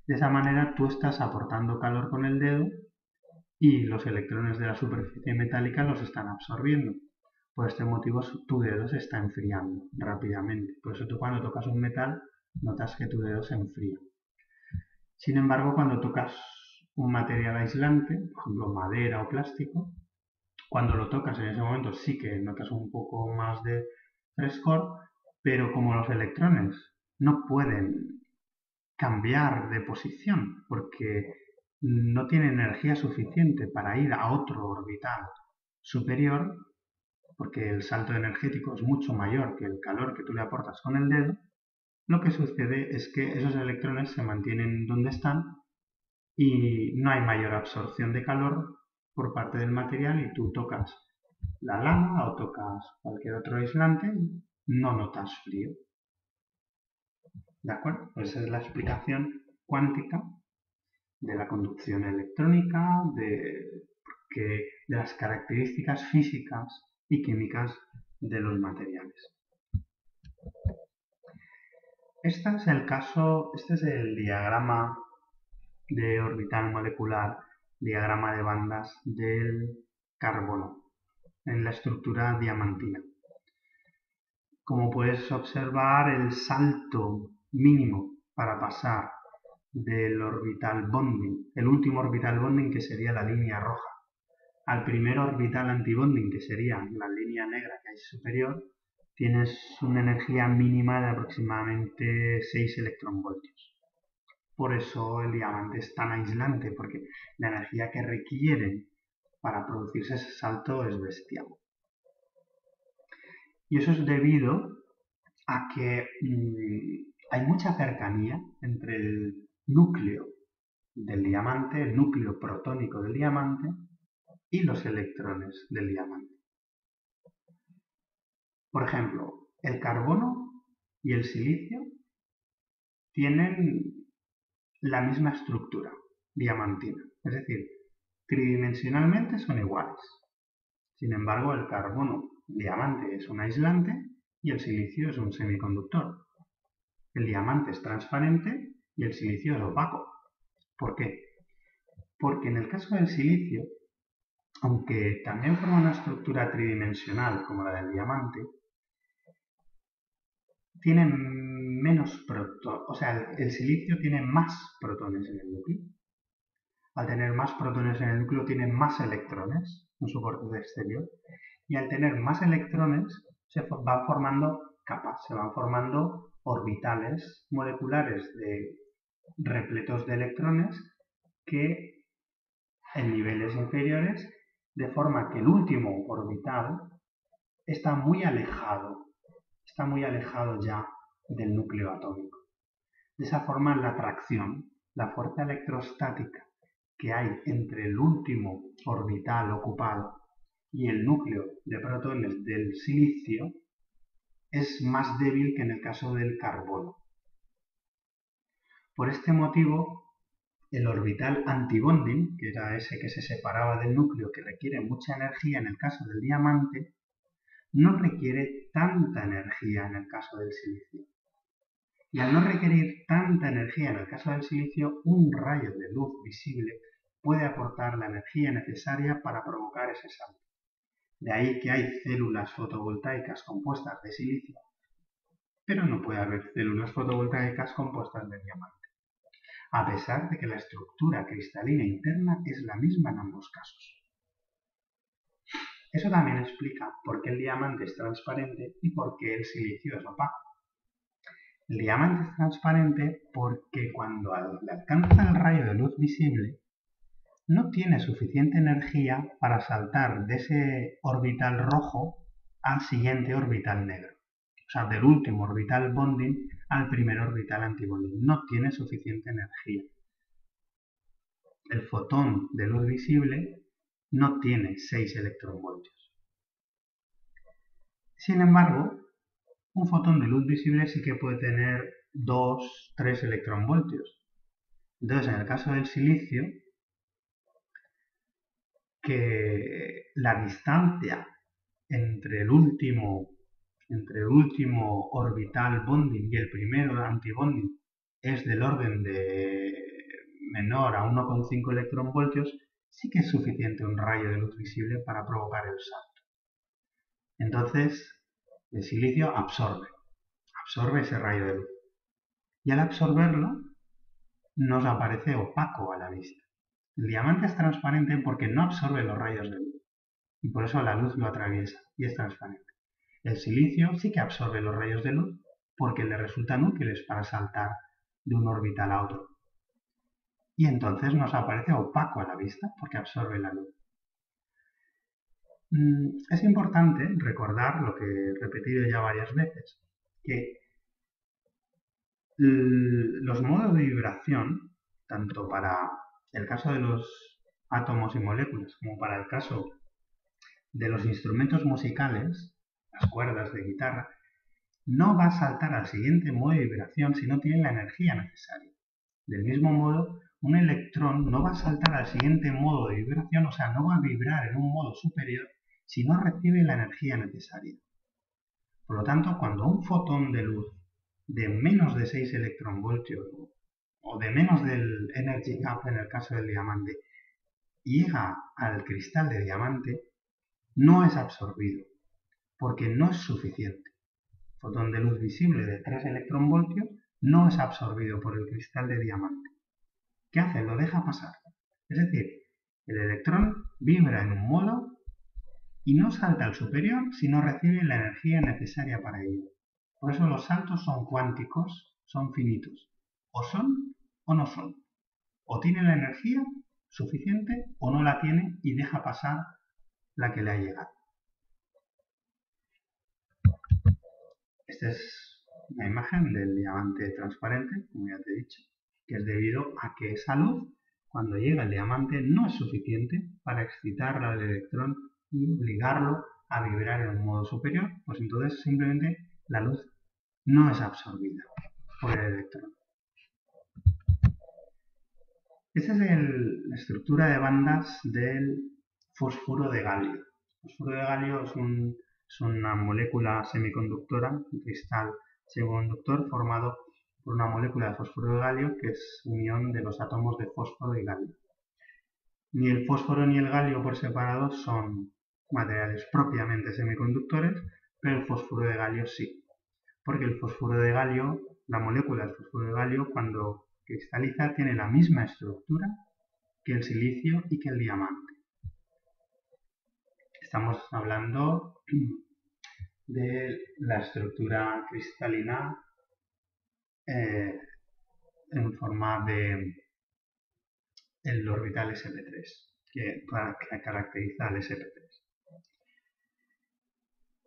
S1: De esa manera tú estás aportando calor con el dedo y los electrones de la superficie metálica los están absorbiendo. Por este motivo tu dedo se está enfriando rápidamente. Por eso tú cuando tocas un metal notas que tu dedo se enfría. Sin embargo, cuando tocas un material aislante, por ejemplo madera o plástico, cuando lo tocas en ese momento sí que notas un poco más de frescor, pero como los electrones no pueden cambiar de posición porque no tienen energía suficiente para ir a otro orbital superior, porque el salto energético es mucho mayor que el calor que tú le aportas con el dedo, lo que sucede es que esos electrones se mantienen donde están y no hay mayor absorción de calor por parte del material y tú tocas la lama o tocas cualquier otro aislante, no notas frío. ¿De acuerdo? Pues esa es la explicación cuántica de la conducción electrónica, de las características físicas y químicas de los materiales. Este es el diagrama de orbital molecular, diagrama de bandas del carbono en la estructura diamantina. Como puedes observar, el salto mínimo para pasar del orbital bonding, el último orbital bonding que sería la línea roja, al primer orbital antibonding que sería la línea negra que hay superior, tienes una energía mínima de aproximadamente 6 electronvoltios. Por eso el diamante es tan aislante, porque la energía que requiere para producirse ese salto es bestial. Y eso es debido a que hay mucha cercanía entre el núcleo del diamante, el núcleo protónico del diamante, y los electrones del diamante. Por ejemplo, el carbono y el silicio tienen la misma estructura diamantina, es decir, tridimensionalmente son iguales. Sin embargo, el carbono diamante es un aislante y el silicio es un semiconductor. El diamante es transparente y el silicio es opaco. ¿Por qué? Porque en el caso del silicio, aunque también forma una estructura tridimensional como la del diamante, tiene menos protones, o sea, el silicio tiene más protones en el núcleo. Al tener más protones en el núcleo tiene más electrones en su borde exterior y al tener más electrones se van formando capas, se van formando orbitales moleculares repletos de electrones que en niveles inferiores, de forma que el último orbital está muy alejado ya del núcleo atómico. De esa forma, la atracción, la fuerza electrostática que hay entre el último orbital ocupado y el núcleo de protones del silicio es más débil que en el caso del carbono. Por este motivo, el orbital antibonding, que era ese que se separaba del núcleo, que requiere mucha energía en el caso del diamante, no requiere tanta energía en el caso del silicio. Y al no requerir tanta energía en el caso del silicio, un rayo de luz visible puede aportar la energía necesaria para provocar ese salto. De ahí que hay células fotovoltaicas compuestas de silicio, pero no puede haber células fotovoltaicas compuestas de diamante, a pesar de que la estructura cristalina interna es la misma en ambos casos. Eso también explica por qué el diamante es transparente y por qué el silicio es opaco. El diamante es transparente porque cuando le alcanza el rayo de luz visible, no tiene suficiente energía para saltar de ese orbital rojo al siguiente orbital negro. O sea, del último orbital bonding al primer orbital antibonding. No tiene suficiente energía. El fotón de luz visible no tiene 6 electronvoltios. Sin embargo, un fotón de luz visible sí que puede tener 2, 3 electronvoltios. Entonces, en el caso del silicio, que la distancia entre el último orbital bonding y el primero antibonding es del orden de menor a 1,5 electronvoltios, sí que es suficiente un rayo de luz visible para provocar el salto. Entonces, el silicio absorbe ese rayo de luz. Y al absorberlo, nos aparece opaco a la vista. El diamante es transparente porque no absorbe los rayos de luz. Y por eso la luz lo atraviesa y es transparente. El silicio sí que absorbe los rayos de luz porque le resultan útiles para saltar de un orbital a otro. Y entonces nos aparece opaco a la vista porque absorbe la luz. Es importante recordar lo que he repetido ya varias veces, que los modos de vibración, tanto para el caso de los átomos y moléculas como para el caso de los instrumentos musicales, las cuerdas de guitarra, no va a saltar al siguiente modo de vibración si no tiene la energía necesaria. Del mismo modo, un electrón no va a saltar al siguiente modo de vibración, o sea, no va a vibrar en un modo superior si no recibe la energía necesaria. Por lo tanto, cuando un fotón de luz de menos de 6 electronvoltios o de menos del energy gap en el caso del diamante llega al cristal de diamante, no es absorbido, porque no es suficiente. Fotón de luz visible de 3 electronvoltios no es absorbido por el cristal de diamante. ¿Qué hace? Lo deja pasar. Es decir, el electrón vibra en un modo y no salta al superior si no recibe la energía necesaria para ello. Por eso los saltos son cuánticos, son finitos. O son o no son. O tiene la energía suficiente o no la tiene y deja pasar la que le ha llegado. Esta es una imagen del diamante transparente, como ya te he dicho, que es debido a que esa luz, cuando llega el diamante, no es suficiente para excitar al electrón y obligarlo a vibrar en un modo superior, pues entonces simplemente la luz no es absorbida por el electrón. Esta es la estructura de bandas del fósforo de galio. El fósforo de galio es una molécula semiconductora, un cristal semiconductor formado por una molécula de fósforo de galio que es unión de los átomos de fósforo y galio. Ni el fósforo ni el galio por separado son materiales propiamente semiconductores, pero el fósforo de galio sí. Porque el fósforo de galio, la molécula del fósforo de galio, cuando cristaliza, tiene la misma estructura que el silicio y que el diamante. Estamos hablando de la estructura cristalina en forma de el orbital sp3, que caracteriza al sp3.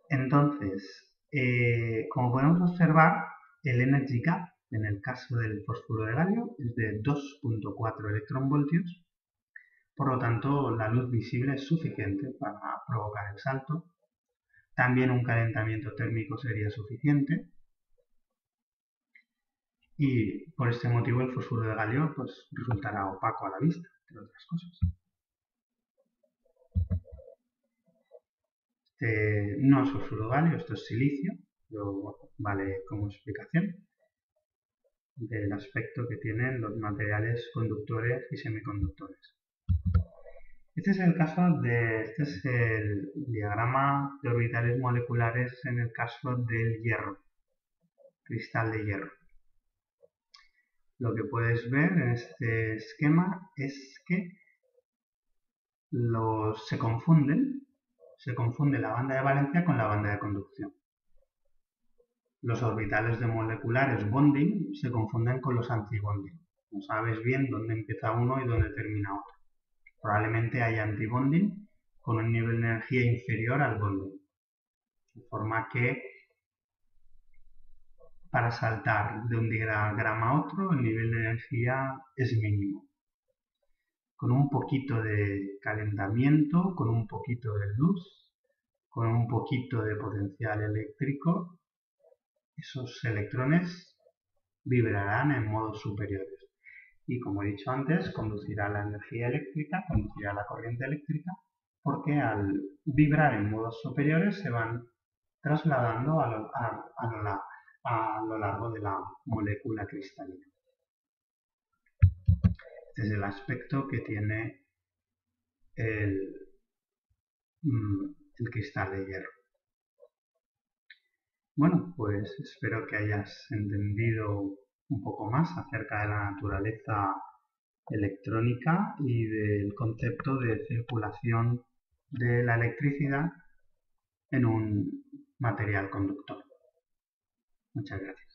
S1: Entonces, como podemos observar, el energy gap en el caso del fósforo de galio es de 2,4 electronvoltios. Por lo tanto, la luz visible es suficiente para provocar el salto. También un calentamiento térmico sería suficiente. Y por este motivo el fósforo de galio pues, resultará opaco a la vista, entre otras cosas. Este no es fósforo de galio, esto es silicio, pero vale como explicación del aspecto que tienen los materiales conductores y semiconductores. Este es el diagrama de orbitales moleculares en el caso del hierro, cristal de hierro. Lo que puedes ver en este esquema es que se confunde la banda de valencia con la banda de conducción. Los orbitales de moleculares bonding se confunden con los antibonding. No sabes bien dónde empieza uno y dónde termina otro. Probablemente haya antibonding con un nivel de energía inferior al bonding. De forma que para saltar de un diagrama a otro el nivel de energía es mínimo. Con un poquito de calentamiento, con un poquito de luz, con un poquito de potencial eléctrico, esos electrones vibrarán en modos superiores. y, como he dicho antes, conducirá la energía eléctrica, conducirá la corriente eléctrica, porque al vibrar en modos superiores se van trasladando a lo largo de la molécula cristalina. Este es el aspecto que tiene el cristal de hierro. Bueno, pues espero que hayas entendido un poco más acerca de la naturaleza electrónica y del concepto de circulación de la electricidad en un material conductor. Muchas gracias.